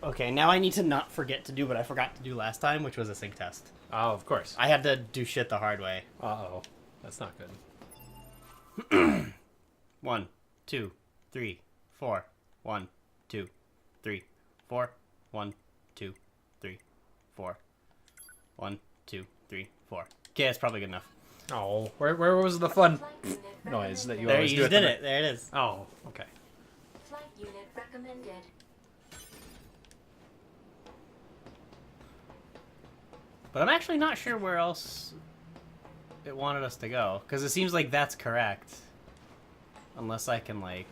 Okay, now I need to not forget to do what I forgot to do last time, which was a sync test. Oh, of course. I had to do shit the hard way. Uh-oh. That's not good. 1, 2, 3, 4. 1, 2, 3, 4. 1, 2, 3, 4. 1, 2, 3, 4. Okay, that's probably good enough. Oh, where was the fun noise that you There, always you do? did it. There it is. Oh, okay. Flight unit recommended. But I'm actually not sure where else it wanted us to go. Because it seems like that's correct. Unless I can, like...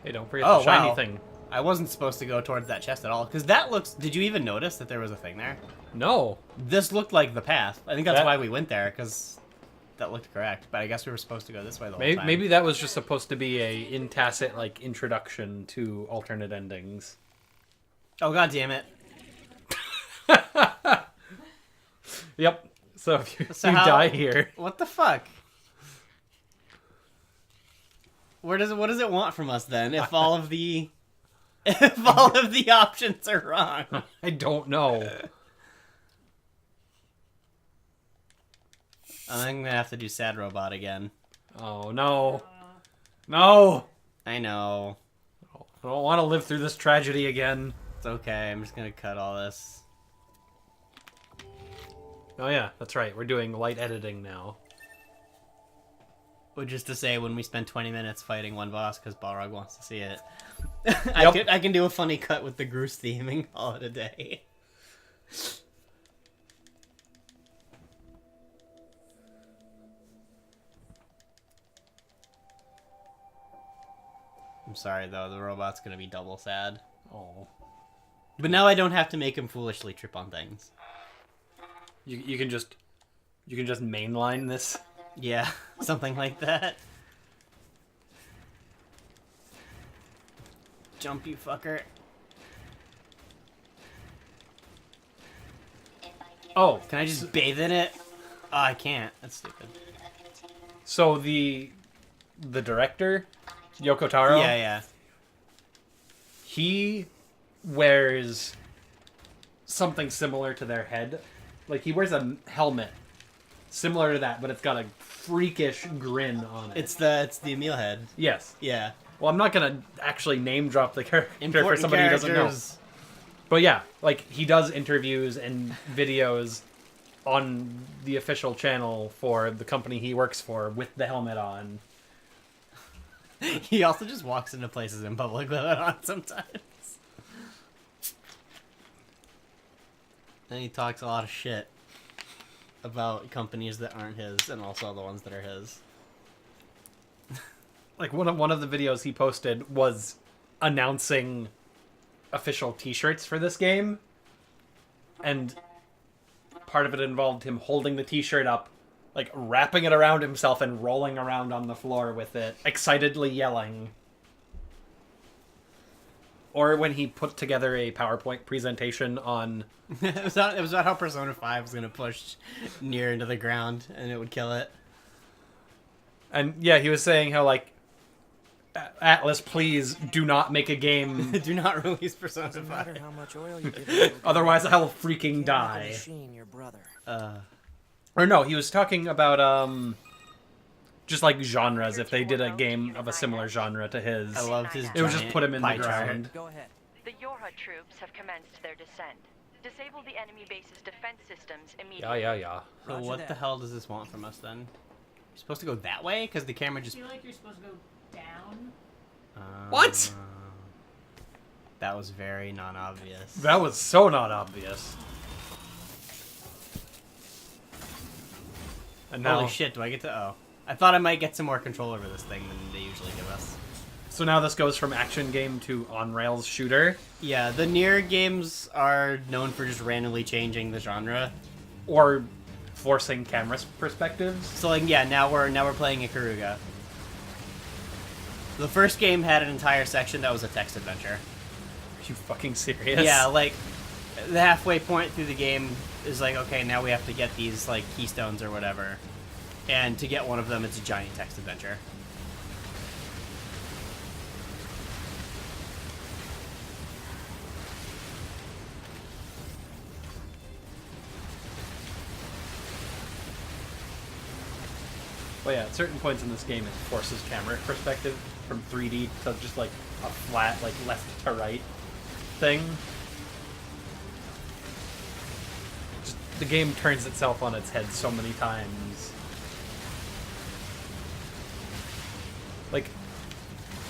Hey, don't forget the shiny wow. thing. I wasn't supposed to go towards that chest at all. Because that looks... Did you even notice that there was a thing there? No. This looked like the path. I think that's That- why we went there, because that looked correct. But I guess we were supposed to go this way the whole time. Maybe that was just supposed to be a in tacit like introduction to alternate endings. Oh, god damn it. Yep. So if you, So you how- die here, What the fuck? What does it want from us then? If all of the options are wrong. I don't know. I'm gonna have to do Sad Robot again. Oh no, no! I know. I don't want to live through this tragedy again. It's okay. I'm just gonna cut all this. Oh yeah, that's right. We're doing light editing now. Which is to say, when we spend 20 minutes fighting one boss because Balrog wants to see it, Yep. I can do a funny cut with the Groose theme and call it a day. I'm sorry though, the robot's gonna be double sad. Oh, But now I don't have to make him foolishly trip on things. you can just mainline this. Yeah, something like that. Jump, you fucker. Oh, Can I just bathe in it? Oh, I can't. That's stupid. so the director, Yoko Taro. Yeah, yeah. He wears something similar to their head. Like, he wears a helmet similar to that, but it's got a freakish grin on it. It's the Emil head. Yes. Yeah. Well, I'm not going to actually name drop the character for Important somebody who doesn't know. characters. But yeah, like, he does interviews and videos on the official channel for the company he works for with the helmet on. He also just walks into places in public with it on sometimes. And he talks a lot of shit about companies that aren't his and also the ones that are his. Like, one of the videos he posted was announcing official t-shirts for this game, and part of it involved him holding the t-shirt up, like wrapping it around himself and rolling around on the floor with it, excitedly yelling. Or when he put together a PowerPoint presentation on... It was about how Persona 5 was going to push Nier into the ground and it would kill it. And yeah, he was saying how, like, Atlas, please do not make a game, Do not release Persona Doesn't 5. matter how much oil you give it, otherwise I'll freaking can't make a die. machine your brother. Or no, he was talking about, just like genres, if they did a game of a similar genre to his. I loved his It would just giant put him in the pie chart. ground. Go ahead. The Yorha troops have commenced their descent. Disable the enemy base's defense systems Yeah, immediately. yeah, yeah. So Roger what that. the hell does this want from us then? You're supposed to go that way? Because the camera just... I feel like you're supposed to go down. What? That was very non-obvious. That was so not obvious. And now, Holy shit, do I get to... Oh. I thought I might get some more control over this thing than they usually give us. so now this goes from action game to on-rails shooter, Yeah, the Nier games are known for just randomly changing the genre. or forcing camera perspectives. So like, yeah, now we're playing Ikaruga. The first game had an entire section that was a text adventure. Are you fucking serious? Yeah, like the halfway point through the game is like, okay, now we have to get these like keystones or whatever. And to get one of them, it's a giant text adventure. Well, yeah, at certain points in this game, it forces camera perspective from 3D to just like a flat, like left to right thing. Just, the game turns itself on its head so many times. Like,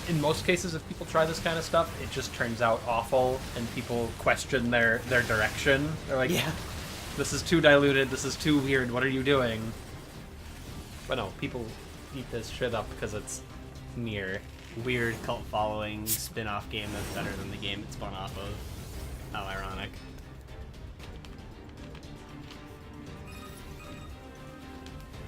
in most cases, if people try this kind of stuff, it just turns out awful, and people question their direction. They're like, Yeah. this is too diluted, this is too weird, what are you doing? But no, people eat this shit up because it's Nier. Weird cult following spin-off game that's better than the game it spun off of. How ironic.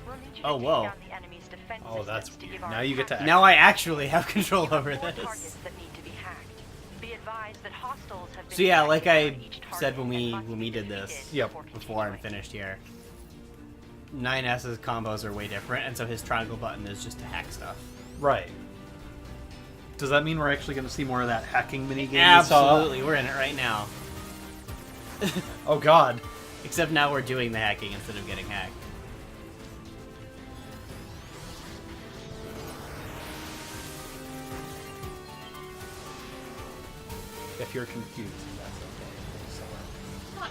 We'll need you to Oh, take whoa. down the enemy's defense Oh, that's systems to weird. give our Now you get to attackers Now I actually have control over more this. targets that need to be hacked. Be advised that hostiles have been So yeah, like I detected on each said target when we and must be did defeated this Yep. before I'm finished here, 9S's combos are way different, and so his triangle button is just to hack stuff. Right. Does that mean we're actually going to see more of that hacking minigame? we saw? Absolutely, we're in it right now. Oh god. Except now we're doing the hacking instead of getting hacked. If you're confused, that's okay. Not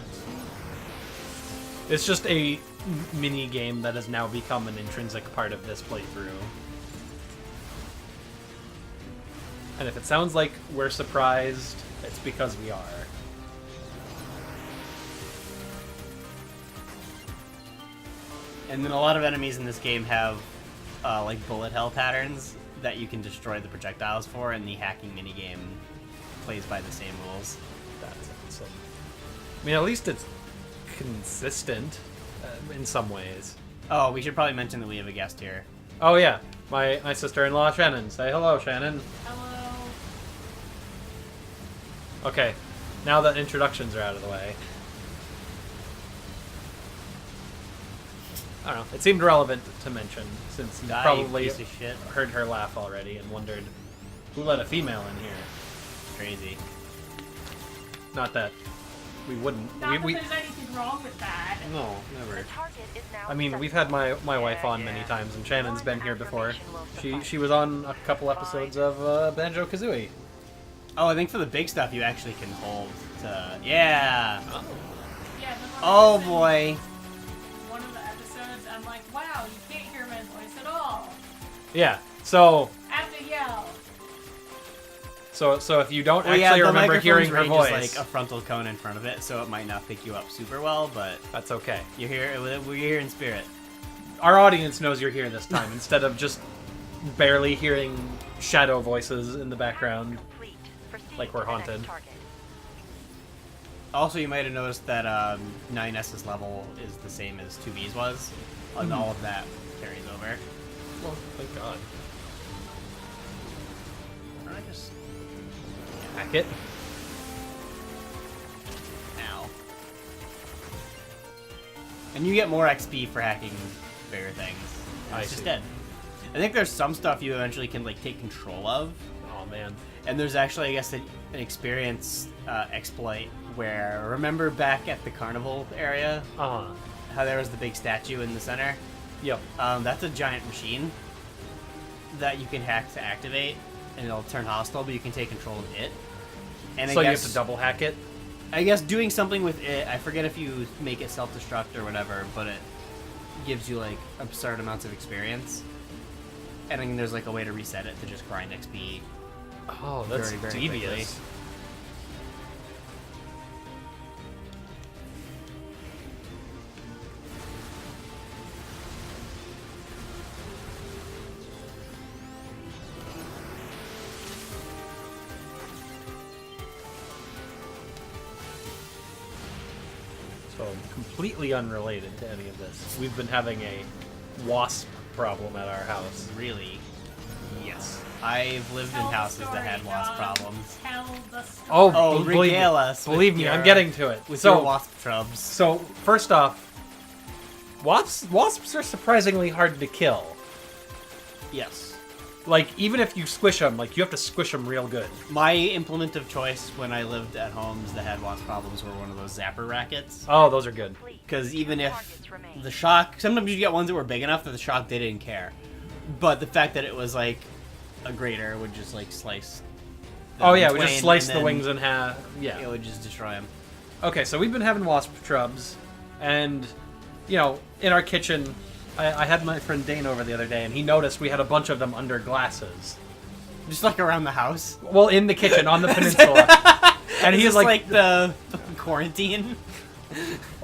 It's just a mini game that has now become an intrinsic part of this playthrough. And if it sounds like we're surprised, it's because we are. And then a lot of enemies in this game have like bullet hell patterns that you can destroy the projectiles for, and the hacking minigame plays by the same rules. That's awesome. I mean, at least it's consistent in some ways. Oh, we should probably mention that we have a guest here. Oh yeah, my sister-in-law Shannon. Say hello, Shannon. hello. Okay, now that introductions are out of the way. I don't know. It seemed relevant to mention since you Die, you probably piece of shit. heard her laugh already and wondered who let a female in here. Crazy. Not that we wouldn't. Not we, that there's anything wrong with that. no, never. The target is now I mean, we've had my wife on many times, and Shannon's been here before. She was on a couple episodes of Banjo-Kazooie. Oh, I think for the big stuff you actually can hold to... Yeah! Yeah, then when I Oh listened boy! to one of the episodes, I'm like, wow, you can't hear my voice at all. Yeah. So I have to yell. if you don't Well, actually the remember microphone's hearing her range voice, is like a frontal cone in front of it, so it might not pick you up super well, but that's okay. you hear it. We're here in spirit. Our audience knows you're here this time instead of just barely hearing shadow voices in the background. Complete. Proceed Like we're to the next haunted. target. Also, you might have noticed that 9S's level is the same as 2B's was, and all of that carries over. Well, thank God. I just Hack it. now. And you get more XP for hacking bigger things. I It's just see. dead. I think there's some stuff you eventually can like take control of, Oh man. and there's actually, I guess, an experience exploit where, remember back at the carnival area, Uh-huh. how there was the big statue in the center? Yep. That's a giant machine that you can hack to activate, and it'll turn hostile, but you can take control of it. And So I you guess, have to double hack it? I guess doing something with it, I forget if you make it self-destruct or whatever, but it gives you like absurd amounts of experience. And then there's like a way to reset it to just grind XP. Oh, that's Very, very devious. quickly. So completely unrelated to any of this. We've been having a wasp problem at our house. Really? Yes. I've lived in Tell the houses that story, had wasp John. problems. Tell the story. Oh, believe regale me. us with Believe me, I'm your- getting to it. With So, your wasp trubs. so first off, Wasps are surprisingly hard to kill. Yes. Like, even if you squish them, like, you have to squish them real good. My implement of choice when I lived at homes that had wasp problems were one of those zapper rackets. Oh, those are good. Because even if Targets remain. the shock... Sometimes you get ones that were big enough that the shock, they didn't care. But the fact that it was, like, a grater would just, like, slice... them Oh, yeah, in we just twain, slice and the then wings in half. Yeah. It would just destroy them. Okay, so we've been having wasp trubs, and, you know, in our kitchen, I had my friend Dane over the other day, and he noticed we had a bunch of them under glasses. Just, like, around the house. Well, in the kitchen, on the peninsula. And Is he's this like the quarantine?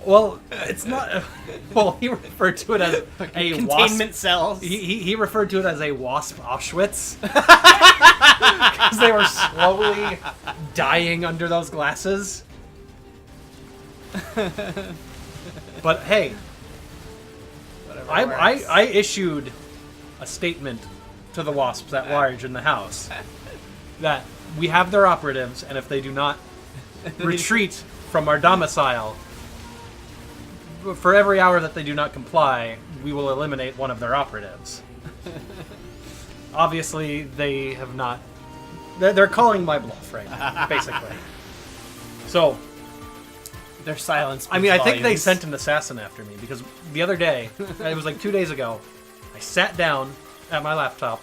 well, it's not, well, he referred to it as a Containment wasp. cells. He referred to it as a wasp Auschwitz. Because they were slowly dying under those glasses. But hey, Whatever works. I issued a statement to the wasps at large in the house that we have their operatives, and if they do not retreat from our domicile, for every hour that they do not comply, we will eliminate one of their operatives. Obviously, they have not... They're calling my bluff right now, basically. So, Their silence. I mean, I think they volumes. sent an assassin after me, because the other day, it was like 2 days ago, I sat down at my laptop.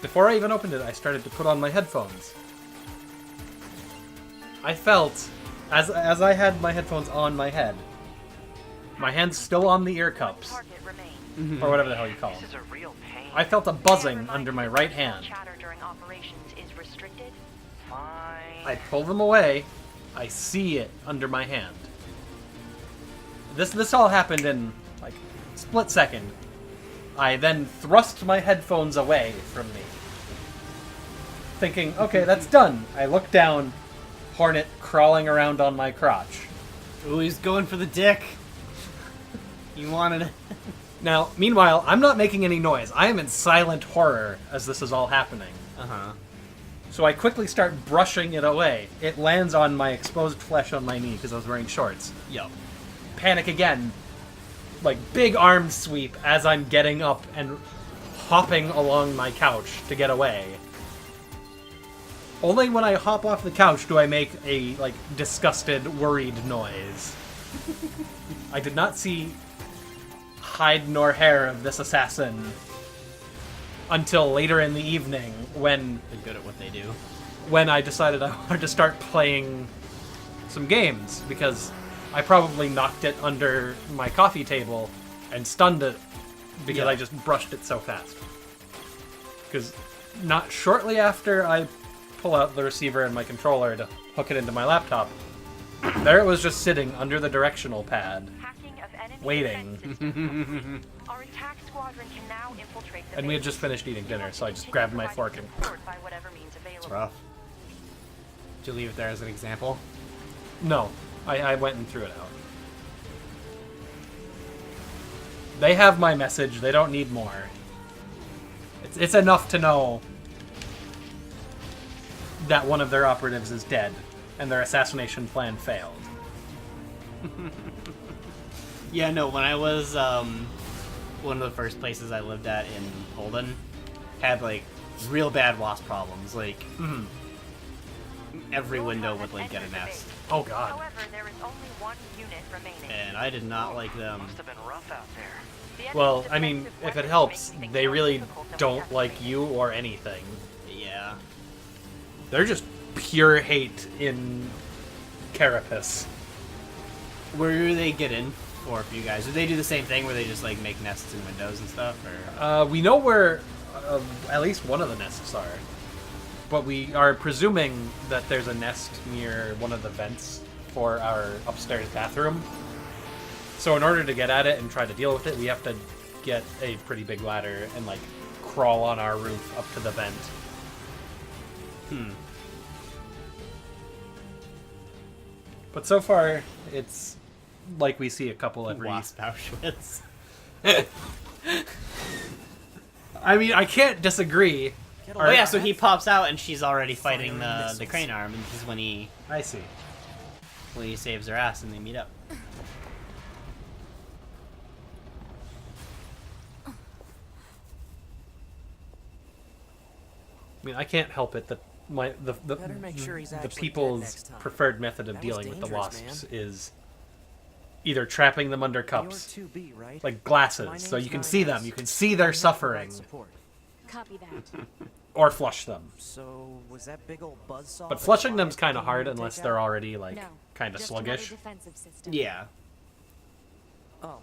Before I even opened it, I started to put on my headphones. I felt, as I had my headphones on my head, my hands still on the ear cups, Target remain. or whatever the hell you call This them. is a real pain. I felt a buzzing under my right hand. Chatter during operations is restricted. Fine. I pull them away. I see it under my hand. This all happened in like a split second. I then thrust my headphones away from me, thinking, "Okay, that's done." I look down, Hornet crawling around on my crotch. Ooh, he's going for the dick. You wanted it. Now, meanwhile, I'm not making any noise. I am in silent horror as this is all happening. Uh-huh. So I quickly start brushing it away. It lands on my exposed flesh on my knee because I was wearing shorts. Yo. Panic again. Like, big arm sweep as I'm getting up and hopping along my couch to get away. Only when I hop off the couch do I make a, like, disgusted, worried noise. I did not see hide nor hair of this assassin until later in the evening when They're good at what they do. I decided I wanted to start playing some games, because I probably knocked it under my coffee table and stunned it because Yeah. I just brushed it so fast. Because not shortly after I pull out the receiver and my controller to hook it into my laptop, there it was just sitting under the directional pad. Hacking of enemy Waiting. defense systems. Our attack squadron can now infiltrate the And we had base. just finished eating dinner, so I just grabbed my fork and... Support by whatever means It's available. rough. Did you leave it there as an example? No, I went and threw it out. They have my message. They don't need more. It's enough to know that one of their operatives is dead, and their assassination plan failed. Yeah, no, when I was, one of the first places I lived at in Holden had, like, real bad wasp problems. Like, every window would, like, get a nest. Oh god. However, there is only one unit remaining. And I did not like them. Must have been rough out there. The enemy's Well, I mean, defensive if it weapons helps, make things they more really difficult than we don't like estimated. you or anything. Yeah. They're just pure hate in Carapace. Where do they get in for you guys? Do they do the same thing where they just, like, make nests in windows and stuff? Or We know where at least one of the nests are, but we are presuming that there's a nest near one of the vents for our upstairs bathroom. So in order to get at it and try to deal with it, we have to get a pretty big ladder and, like, crawl on our roof up to the vent. But so far, it's like we see a couple every... Wasp Auschwitz. I mean, I can't disagree. Oh yeah, so he pops out and she's already fighting Firing the missiles. crane arm, and this is when I see. he saves her ass and they meet up. I mean, I can't help it that Better make sure he's the actually dead people's next time. preferred method of That was dealing with the dangerous, wasps man. is either trapping them under You're cups, 2B, right? like glasses, My so name's you can 9S. see them, you can see their I'm here to suffering, provide support. Copy that. or flush them. So, was that big old buzzsaw? But that flushing Quiet them's kind of came hard here to unless take they're out? already like No. kind of Just sluggish. another defensive system. Yeah. Oh,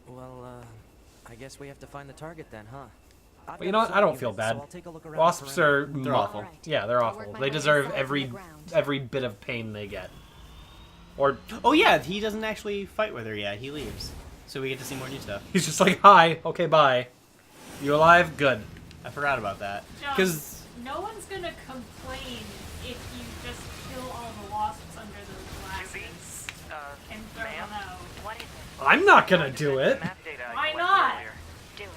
well, I guess we have to find the target then, huh? I've But you got know a what? I flight don't unit, feel so bad. I'll take a look around the Wasps perimeter. are They're awful. Alright. Yeah, they're I'll awful. work my They way deserve inside from the ground. every bit of pain they get. Or Oh yeah, he doesn't actually fight with her yet. He leaves, so we get to see more new stuff. he's just like, "Hi, okay, bye. You alive? Good." I forgot about that. John, Because no one's gonna complain if you just kill all the wasps under those glasses and throw ma'am? them out. What is it? I'm not gonna do it. Map data I Why collected not? earlier. Do it.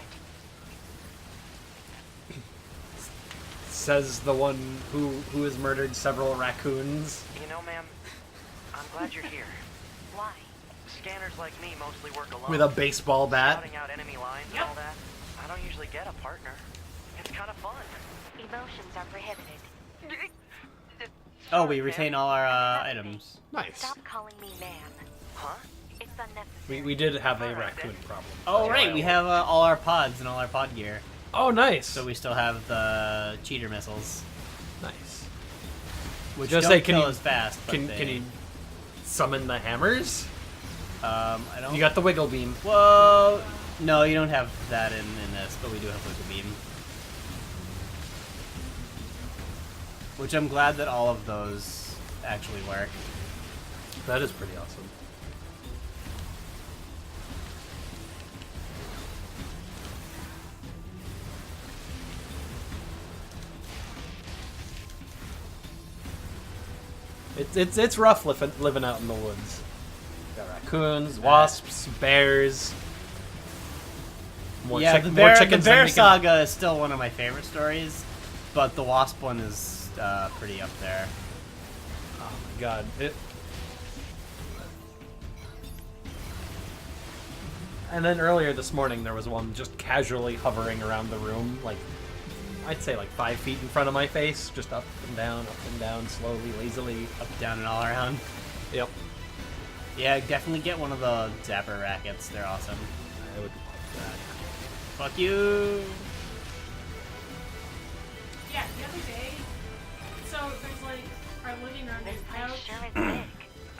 Says the one who has murdered several raccoons. You know, ma'am, I'm glad you're here. Why? Scanners like me mostly work alone. With a baseball bat. Scouting out enemy lines Yep. and all that. I don't usually get a partner. It's kind of fun. Emotions are prohibited. oh, we retain all our items. Nice. Stop calling me ma'am. Huh? It's unnecessary. We did have a raccoon problem. Oh right, we have all our pods and all our pod gear. Oh, nice. So we still have the cheater missiles, Nice. which Just don't say, can kill you- as fast. But Can they, you summon the hammers? I don't. You got the wiggle beam. Well, no, you don't have that in this, but we do have wiggle beam. Which I'm glad that all of those actually work. That is pretty awesome. It's rough living out in the woods. Got raccoons, wasps, bears. More Yeah, chick- the more bear, the chickens than bear we can- saga is still one of my favorite stories, but the wasp one is pretty up there. Oh my god. And then earlier this morning there was one just casually hovering around the room, like I'd say like 5 feet in front of my face, just up and down, slowly, lazily. Up, down, and all around. Yep. Yeah, definitely get one of the zapper rackets. They're awesome. I would love Fuck you. Yeah, the other day, so there's like our living room, This there's place couch, sure is big.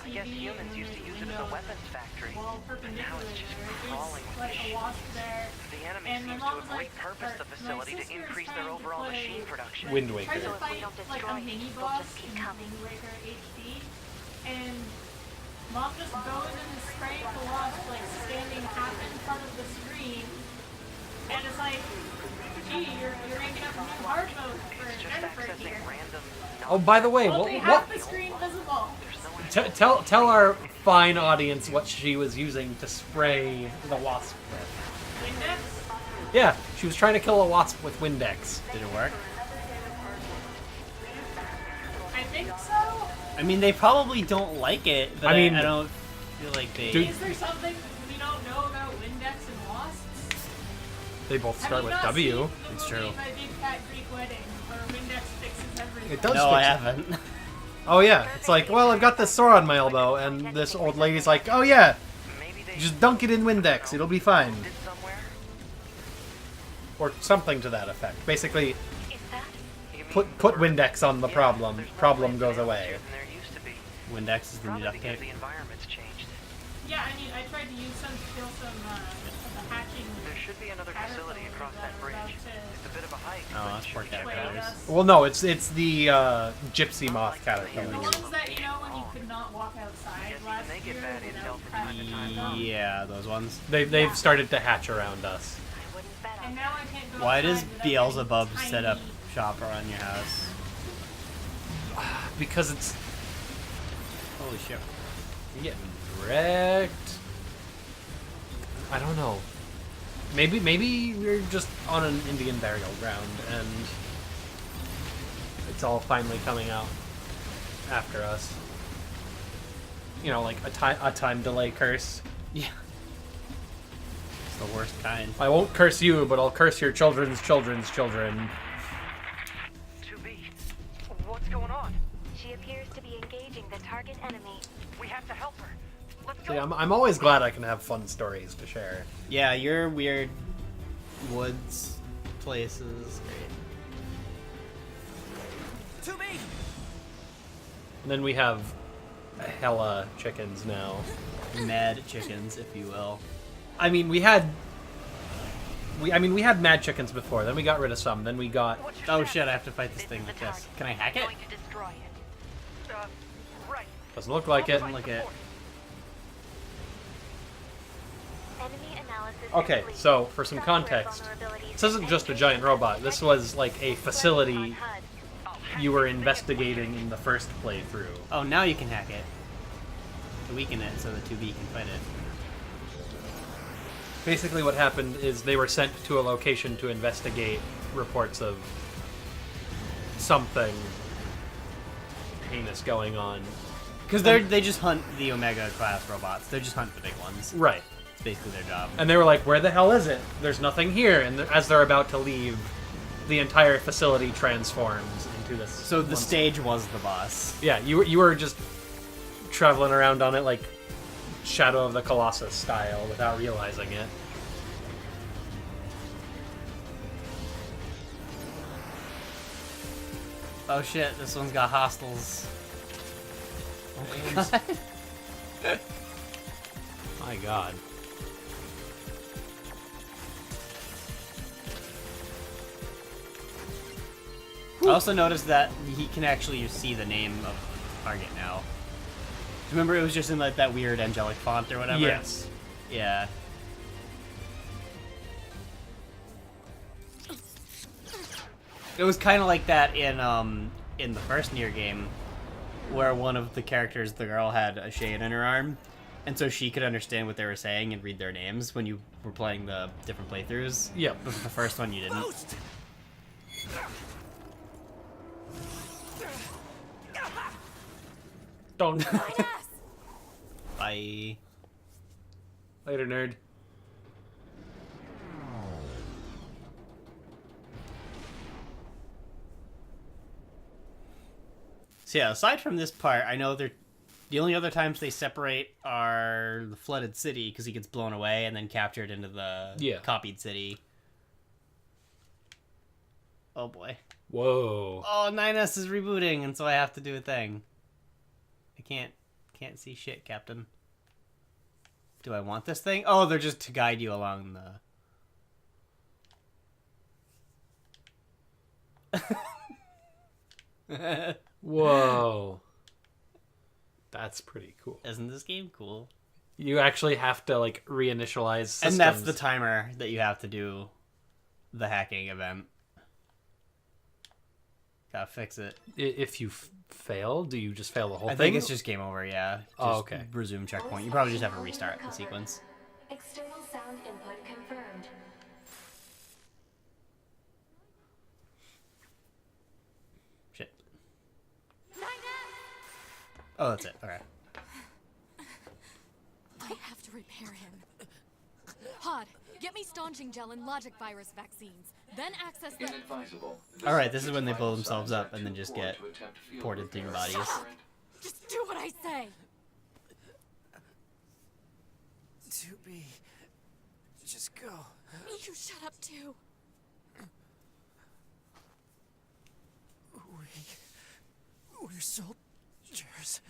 I guess TV, humans and used to use it as window, a weapons factory. wall But now perpendicular it's just there. crawling There's with like a machines. wasp there. The enemy And my seems to mom have was like, repurposed the my facility to sister is increase trying their to overall play- machine production. Wind Tried Waker. to So if we fight don't like a destroy it, mini they'll boss just keep in coming. Wind Waker HD, and mom just goes in and sprays the wasp like standing half in front of the screen, and it's like, gee, you're ranking up a new hard mode for It's just Jennifer accessing here. random. Oh, by the way, Only what half the screen visible. There's no tell our fine audience what she was using to spray the wasp with. Windex. Yeah, she was trying to kill a wasp with Windex. Did it work? I think so. I mean, they probably don't like it, but I mean- I don't feel like they. Dude. Is there something we don't know about Windex and wasps? They both Have start you with not W. seen the It's movie true. My Big Fat Greek Wedding, where Windex fixes everything? It does No, I fix it. haven't. Oh yeah, it's like, well, I've got this sore on my elbow, and this old lady's like, oh yeah, Maybe they just dunk it in Windex, it'll be fine. did somewhere. Or something to that effect. Basically, Is that? You mean put we're- Windex on the Yeah, problem. there's more Problem plants goes and away. animals here than there used to be. Windex is the new Probably duct because tape. the environment's changed. Yeah, I mean, I tried to use some to kill some of the hatching There should be another facility caterpillars across that are about bridge. to It's a bit of a hike. Oh, but that's should poor be checked plague out. us. Well, no, it's the gypsy moth The caterpillar. ones that, you know, when you could not walk outside Guess last even they get year bad without intel from crashing time to time, into huh? them. Yeah, those ones. They've started to hatch around us. I wouldn't bet on And now I can't go Why outside does without getting Beelzebub tiny- set up shop around your house? Because it's Holy shit. you're getting wrecked. I don't know. Maybe we're just on an Indian burial ground and it's all finally coming out after us. You know, like a time delay curse. Yeah. It's the worst kind. I won't curse you, but I'll curse your children's children's children. Too target enemy. We have to help her. Let's See, go. I'm always glad I can have fun stories to share. Yeah, your weird woods places. To me! And then we have hella chickens now. Mad chickens, if you will. I mean, we had mad chickens before. Then we got rid of some. Then we got. What's your Oh status? shit, I have to fight this This thing is like the this. target. Can I hack I'm it? going to destroy it. Right. Doesn't look like it. Doesn't look it. Enemy analysis Okay, complete. so for some Software context, vulnerabilities this isn't just a and giant robot. detected. This was like a facility On HUD. you were investigating in the first playthrough. Oh, now you can hack it. To weaken it so the 2B can fight it. Basically, what happened is they were sent to a location to investigate reports of something heinous going on. Because they just hunt the Omega class robots. They just hunt the big ones. Right. It's basically their job. And they were like, where the hell is it? There's nothing here. And as they're about to leave, the entire facility transforms into this. So the one- stage was the boss. Yeah, you were just traveling around on it like Shadow of the Colossus style without realizing it. Oh shit, this one's got hostiles. Oh my god. My god. I also noticed that he can actually see the name of the target now. Remember, it was just in like that weird angelic font or whatever. Yes. Yeah. It was kind of like that in the first Nier game, where one of the characters, the girl, had a shade in her arm, and so she could understand what they were saying and read their names when you were playing the different playthroughs. Yep. But the first one you didn't. Don't. Bye. Later, nerd. So yeah, aside from this part, I know the only other times they separate are the flooded city because he gets blown away and then captured into the copied city. Oh boy. Whoa. Oh, 9S is rebooting, and so I have to do a thing. I can't see shit, Captain. Do I want this thing? Oh, they're just to guide you along the... Whoa. That's pretty cool. Isn't this game cool? You actually have to, like, reinitialize systems. And that's the timer that you have to do the hacking event. Gotta fix it. If you fail, do you just fail the whole I thing? think it's just game over, yeah. Just Oh, okay. Resume checkpoint. You probably just have to restart the sequence. External sound input confirmed. Shit. Oh, that's it. Okay. I have to repair him. Hod, get me staunching gel and logic virus vaccines. Then access the... Alright, this is when they blow themselves up and then just get ported through your bodies. Just do what I say. To be. Just go. You shut up too. We're soldiers.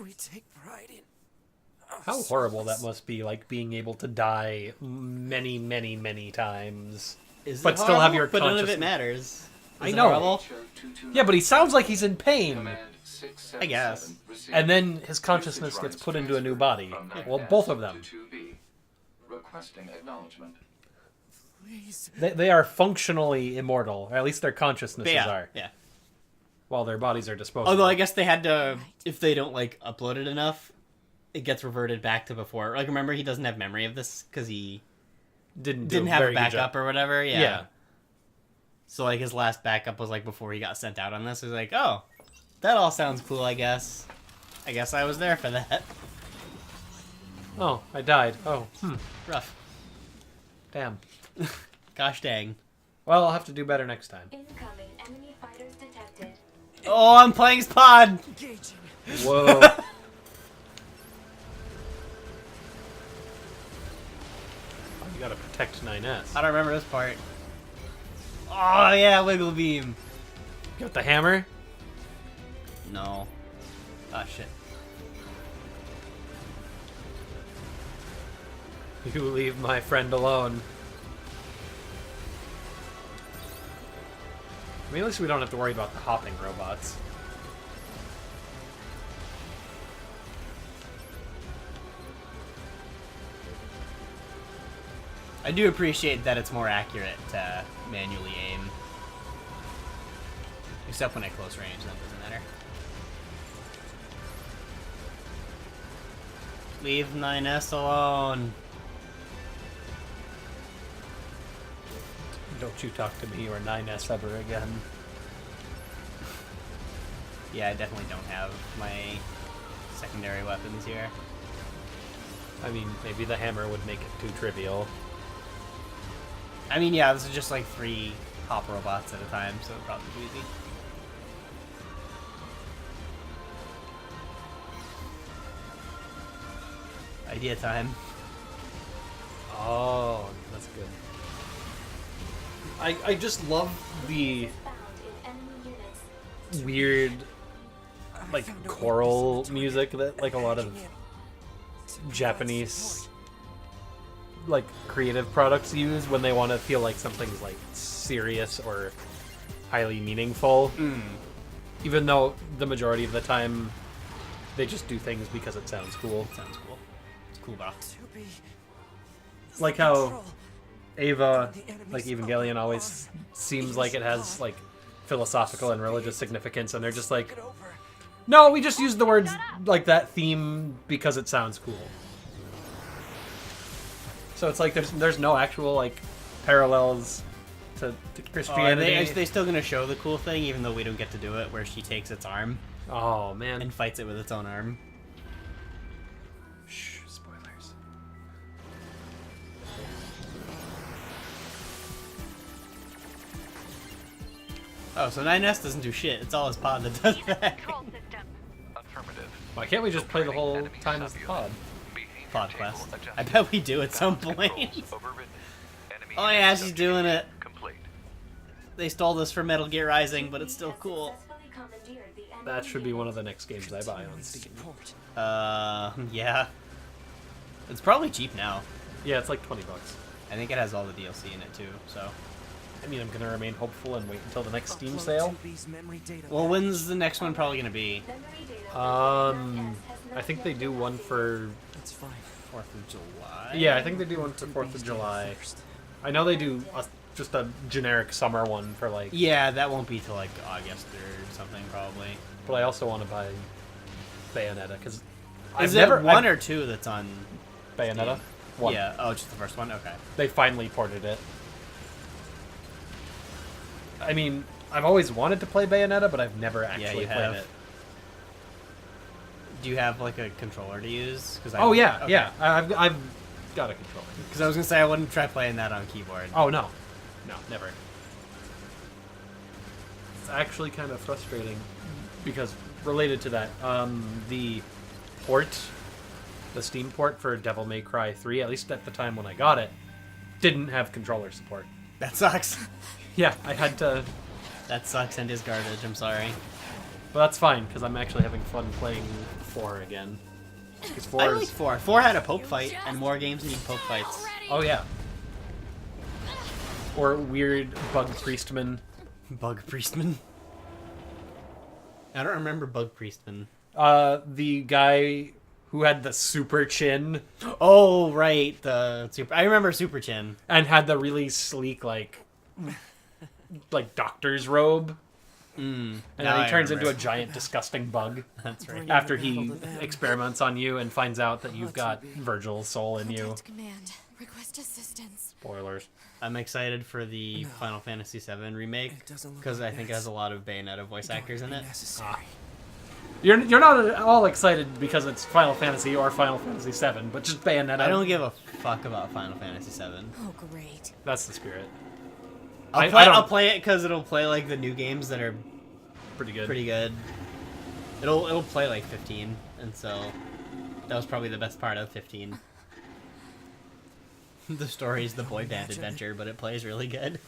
We take pride in. How horrible that must be, like, being able to die many, many, many times. Is But it still have horrible? your But none of conscious- it matters. I Is it know. horrible? Yeah, but he sounds like he's in pain. I guess. And then his consciousness gets put into a new body. Well, both of them. Requesting acknowledgement. Please. They are functionally immortal. Or at least their consciousnesses Yeah, are. yeah. While their bodies are disposable. Although I guess they had to, if they don't like upload it enough, it gets reverted back to before. Like, remember, he doesn't have memory of this because he didn't have very a good backup job. or whatever. Yeah. Yeah. So like his last backup was like before he got sent out on this. He was like, oh, that all sounds cool. I guess I was there for that. Oh, I died. Oh, Rough. damn. Gosh dang. Well, I'll have to do better next time. Incoming enemy fighters detected. Oh, I'm playing his pod. Engaging. Whoa. You gotta protect 9S. I don't remember this part. Oh yeah, wiggle beam. Got the hammer? No. Ah shit. You leave my friend alone. I mean, at least we don't have to worry about the hopping robots. I do appreciate that it's more accurate to manually aim. Except when at close range, that doesn't matter. Leave 9S alone. Don't you talk to me or 9S ever again. Yeah, I definitely don't have my secondary weapons here. I mean, maybe the hammer would make it too trivial. I mean, yeah, this is just like 3 hop robots at a time, so it'd probably be easy. Idea time. Oh, that's good. I just love the weird, like, choral music that, like, a lot of Japanese, like, creative products use when they want to feel like something's, like, serious or highly meaningful. Even though the majority of the time they just do things because it sounds cool. Sounds cool. It's cool, bro. Like how Ava, like Evangelion, always seems like it has, like, philosophical and religious significance, and they're just like, no, we just use the words, like, that theme because it sounds cool. So it's like there's no actual, like, parallels to Christianity. Are they still gonna show the cool thing, even though we don't get to do it, where she takes its arm Oh, man. and fights it with its own arm? Shh, spoilers. Oh, so 9S doesn't do shit. It's all his pod that does that. Control system. Affirmative. Why can't we just play the whole time as the pod? Pod quest. I bet we do at some point. Oh yeah, she's doing it. Complete. They stole this for Metal Gear Rising, but it's still cool. That should be one of the next games I buy on Steam. Yeah. It's probably cheap now. Yeah, it's like $20. I think it has all the DLC in it too, so. I mean, I'm gonna remain hopeful and wait until the next Steam sale. Well, when's the next one probably gonna be? I think they do one for... It's fine. 4th of July? Yeah, I think they do one for 4th of July. I know they do just a generic summer one for, like... Yeah, that won't be till like August or something probably. But I also want to buy Bayonetta, because... Is it one or two that's on Bayonetta? Steam? One. Yeah, oh, just the first one? Okay. They finally ported it. I mean, I've always wanted to play Bayonetta, but I've never actually played it. Do you have like a controller to use? Oh yeah, yeah. I've got a controller. Because I was gonna say I wouldn't try playing that on keyboard. Oh no, never. It's actually kind of frustrating because related to that, the Steam port for Devil May Cry 3, at least at the time when I got it, didn't have controller support. That sucks. Yeah, I had to. That sucks and is garbage. I'm sorry. But that's fine because I'm actually having fun playing 4 again. Because 4 I is... like 4. 4 had a Pope fight, and more games need Pope fights. Oh yeah. Or weird Bug Priestman. Bug Priestman. I don't remember Bug Priestman. The guy who had the super chin. Oh right, the super. I remember Super Chin. And had the really sleek like doctor's robe. And then he turns into a giant, disgusting bug. That's right. After he experiments on you and finds out that you've got Virgil's soul in you. Command. Request assistance. Spoilers. I'm excited for the Final Fantasy VII remake because I think it has a lot of Bayonetta voice actors in it. You're not at all excited because it's Final Fantasy or Final Fantasy VII, but just Bayonetta. I don't give a fuck about Final Fantasy VII. Oh, great. That's the spirit. I'll play it because it'll play like the new games that are pretty good. Pretty good. It'll play like 15, and so that was probably the best part of 15. The story is the boy band adventure, but it plays really good.